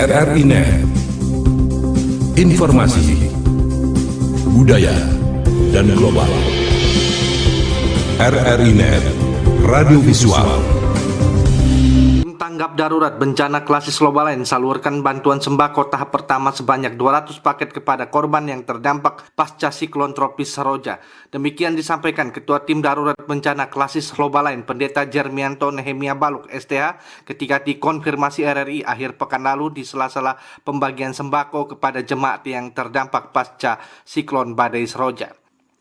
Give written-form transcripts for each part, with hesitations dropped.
RRI Net. Informasi, budaya, dan global. RRI Net, radio visual. Tanggap darurat bencana Klasis Lobalain salurkan bantuan sembako tahap pertama sebanyak 200 paket kepada korban yang terdampak pasca siklon tropis Saroja. Demikian disampaikan Ketua Tim Darurat Bencana Klasis Lobalain Pendeta Jermianto Nehemia Baluk STH ketika dikonfirmasi RRI akhir pekan lalu di sela-sela pembagian sembako kepada jemaat yang terdampak pasca siklon badai Saroja.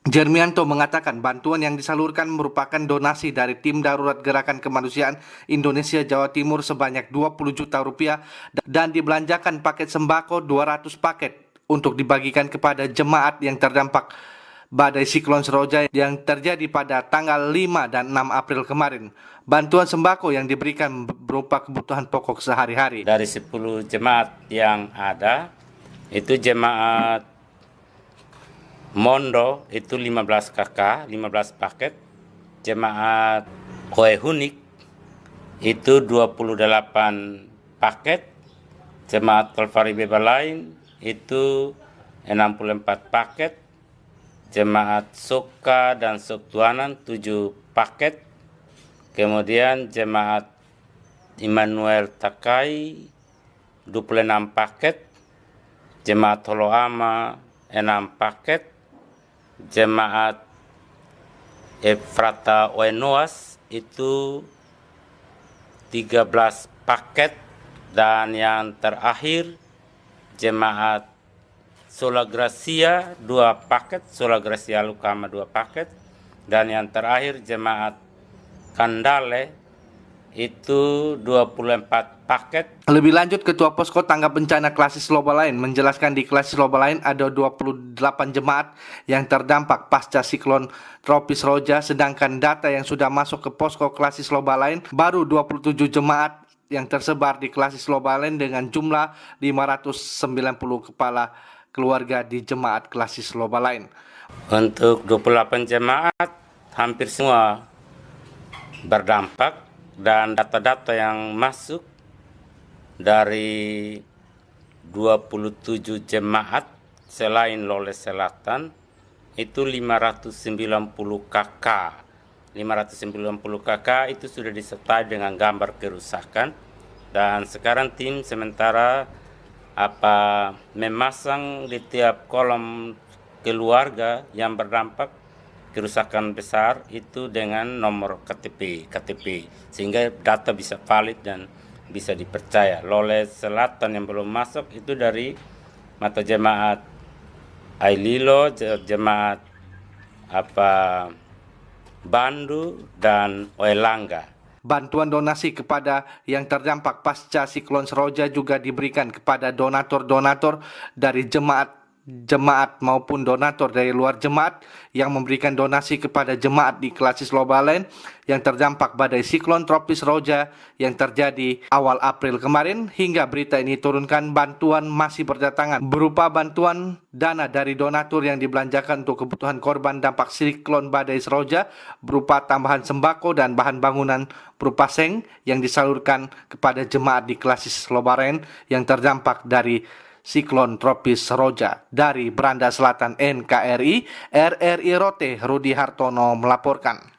Jermianto mengatakan bantuan yang disalurkan merupakan donasi dari Tim Darurat Gerakan Kemanusiaan Indonesia Jawa Timur sebanyak 20 juta rupiah dan dibelanjakan paket sembako 200 paket untuk dibagikan kepada jemaat yang terdampak badai siklon Saroja yang terjadi pada tanggal 5 dan 6 April kemarin. Bantuan sembako yang diberikan berupa kebutuhan pokok sehari-hari. Dari 10 jemaat yang ada, itu jemaat Mondo itu 15 KK, 15 paket. Jemaat Koehunik itu 28 paket. Jemaat Kalvari Bebalain itu 64 paket. Jemaat Soka dan Soktuanan 7 paket. Kemudian jemaat Immanuel Takai 26 paket. Jemaat Holoama 6 paket. Jemaat Efrata Oenoas itu 13 paket, dan yang terakhir jemaat Sola Gracia 2 paket, Sola Gracia Lukama 2 paket, dan yang terakhir jemaat Kandale itu 24 paket. Lebih lanjut, Ketua Posko Tanggap Bencana Klasis Lobalain menjelaskan di Klasis Lobalain ada 28 jemaat yang terdampak pasca siklon tropis Saroja, sedangkan data yang sudah masuk ke Posko Klasis Lobalain baru 27 jemaat yang tersebar di Klasis Lobalain dengan jumlah 590 kepala keluarga di jemaat Klasis Lobalain. Untuk 28 jemaat hampir semua berdampak, dan data-data yang masuk dari 27 jemaat selain Loles Selatan itu 590 KK. 590 KK itu sudah disertai dengan gambar kerusakan, dan sekarang tim sementara memasang di tiap kolom keluarga yang berdampak kerusakan besar itu dengan nomor KTP, sehingga data bisa valid dan bisa dipercaya. Loles Selatan yang belum masuk itu dari mata jemaat Aililo, jemaat Bandu dan Oelangga. Bantuan donasi kepada yang terdampak pasca siklon Saroja juga diberikan kepada donatur-donatur dari jemaat maupun donatur dari luar jemaat yang memberikan donasi kepada jemaat di Klasis Lobalain yang terdampak badai siklon tropis Saroja yang terjadi awal April kemarin. Hingga berita ini turunkan, bantuan masih berdatangan berupa bantuan dana dari donatur yang dibelanjakan untuk kebutuhan korban dampak siklon badai Saroja berupa tambahan sembako dan bahan bangunan berupa seng yang disalurkan kepada jemaat di Klasis Lobalain yang terdampak dari siklon tropis Saroja. Dari Beranda Selatan NKRI, RRI Rote Rudi Hartono melaporkan.